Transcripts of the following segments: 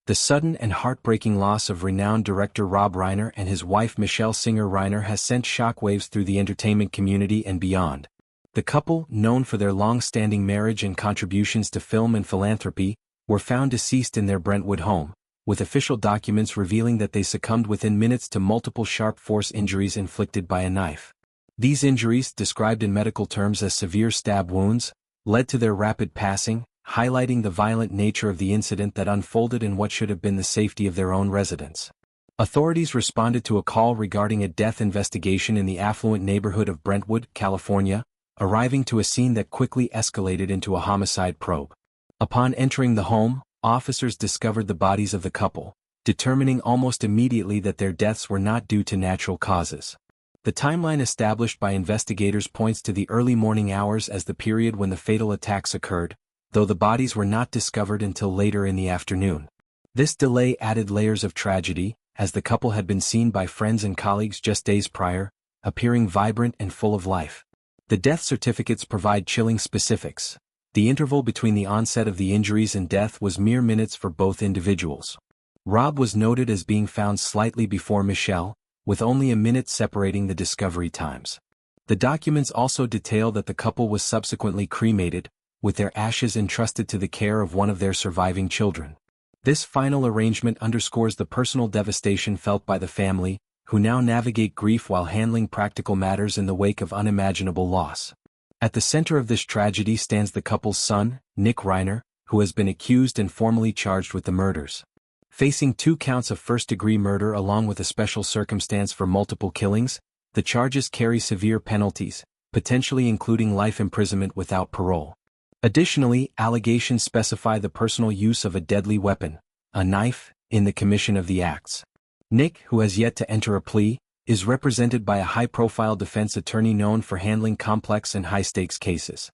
The sudden and heartbreaking loss of renowned director Rob Reiner and his wife Michele Reiner has sent shockwaves through the entertainment community and beyond. The couple, known for their long-standing marriage and contributions to film and philanthropy, were found deceased in their Brentwood home, with official documents revealing that they succumbed within minutes to multiple sharp force injuries inflicted by a knife. These injuries, described in medical terms as severe stab wounds, led to their rapid passing, highlighting the violent nature of the incident that unfolded in what should have been the safety of their own residence. Authorities responded to a call regarding a death investigation in the affluent neighborhood of Brentwood, California, arriving to a scene that quickly escalated into a homicide probe. Upon entering the home, officers discovered the bodies of the couple, determining almost immediately that their deaths were not due to natural causes. The timeline established by investigators points to the early morning hours as the period when the fatal attacks occurred, though the bodies were not discovered until later in the afternoon. This delay added layers of tragedy, as the couple had been seen by friends and colleagues just days prior, appearing vibrant and full of life. The death certificates provide chilling specifics. The interval between the onset of the injuries and death was mere minutes for both individuals. Rob was noted as being found slightly before Michele, with only a minute separating the discovery times. The documents also detail that the couple was subsequently cremated, with their ashes entrusted to the care of one of their surviving children. This final arrangement underscores the personal devastation felt by the family, who now navigate grief while handling practical matters in the wake of unimaginable loss. At the center of this tragedy stands the couple's son, Nick Reiner, who has been accused and formally charged with the murders. Facing 2 counts of first-degree murder along with a special circumstance for multiple killings, the charges carry severe penalties, potentially including life imprisonment without parole. Additionally, allegations specify the personal use of a deadly weapon, a knife, in the commission of the acts. Nick, who has yet to enter a plea, is represented by a high-profile defense attorney known for handling complex and high-stakes cases.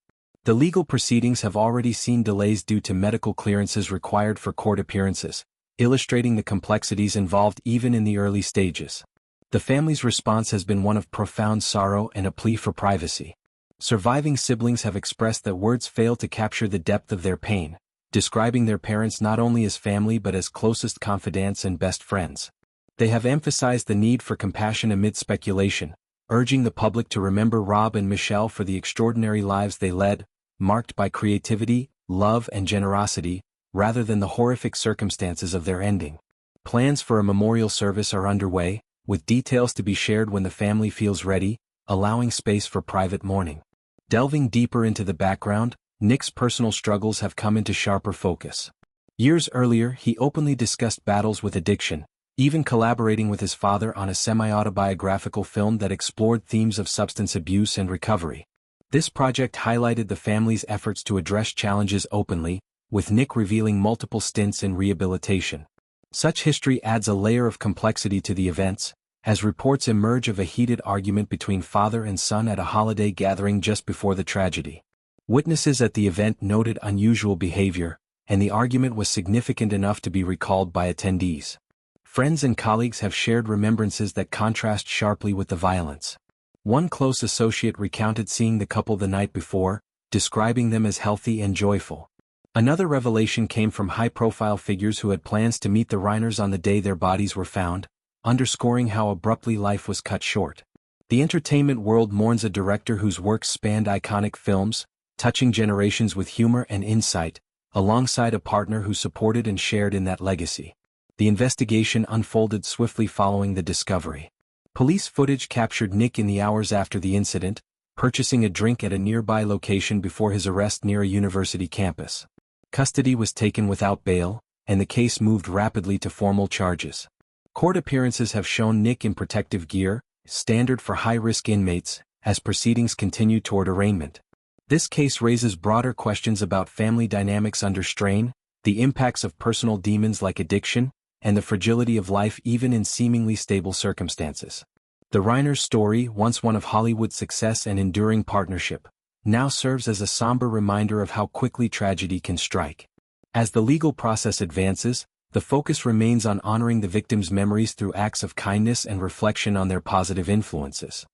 The legal proceedings have already seen delays due to medical clearances required for court appearances, illustrating the complexities involved even in the early stages. The family's response has been one of profound sorrow and a plea for privacy. Surviving siblings have expressed that words fail to capture the depth of their pain, describing their parents not only as family but as closest confidants and best friends. They have emphasized the need for compassion amid speculation, urging the public to remember Rob and Michele for the extraordinary lives they led, marked by creativity, love and generosity, rather than the horrific circumstances of their ending. Plans for a memorial service are underway, with details to be shared when the family feels ready, allowing space for private mourning. Delving deeper into the background, Nick's personal struggles have come into sharper focus. Years earlier, he openly discussed battles with addiction, even collaborating with his father on a semi-autobiographical film that explored themes of substance abuse and recovery. This project highlighted the family's efforts to address challenges openly, with Nick revealing multiple stints in rehabilitation. Such history adds a layer of complexity to the events, as reports emerge of a heated argument between father and son at a holiday gathering just before the tragedy. Witnesses at the event noted unusual behavior, and the argument was significant enough to be recalled by attendees. Friends and colleagues have shared remembrances that contrast sharply with the violence. One close associate recounted seeing the couple the night before, describing them as healthy and joyful. Another revelation came from high-profile figures who had plans to meet the Reiners on the day their bodies were found, underscoring how abruptly life was cut short. The entertainment world mourns a director whose works spanned iconic films, touching generations with humor and insight, alongside a partner who supported and shared in that legacy. The investigation unfolded swiftly following the discovery. Police footage captured Nick in the hours after the incident, purchasing a drink at a nearby location before his arrest near a university campus. Custody was taken without bail, and the case moved rapidly to formal charges. Court appearances have shown Nick in protective gear, standard for high-risk inmates, as proceedings continue toward arraignment. This case raises broader questions about family dynamics under strain, the impacts of personal demons like addiction, and the fragility of life even in seemingly stable circumstances. The Reiner story, once one of Hollywood's success and enduring partnership, now serves as a somber reminder of how quickly tragedy can strike. As the legal process advances, the focus remains on honoring the victims' memories through acts of kindness and reflection on their positive influences.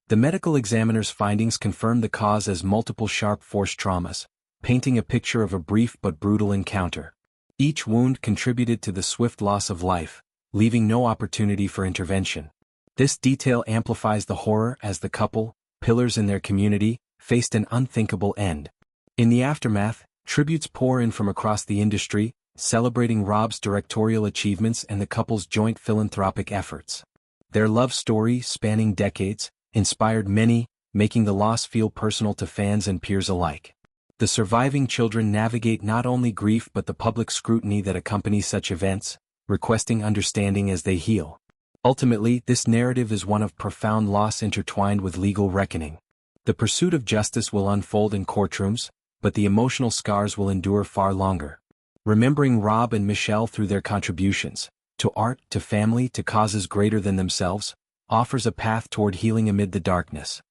The medical examiner's findings confirm the cause as multiple sharp force traumas, painting a picture of a brief but brutal encounter. Each wound contributed to the swift loss of life, leaving no opportunity for intervention. This detail amplifies the horror as the couple, pillars in their community, faced an unthinkable end. In the aftermath, tributes pour in from across the industry, celebrating Rob's directorial achievements and the couple's joint philanthropic efforts. Their love story, spanning decades, inspired many, making the loss feel personal to fans and peers alike. The surviving children navigate not only grief but the public scrutiny that accompanies such events, requesting understanding as they heal. Ultimately, this narrative is one of profound loss intertwined with legal reckoning. The pursuit of justice will unfold in courtrooms, but the emotional scars will endure far longer. Remembering Rob and Michele through their contributions, to art, to family, to causes greater than themselves, offers a path toward healing amid the darkness.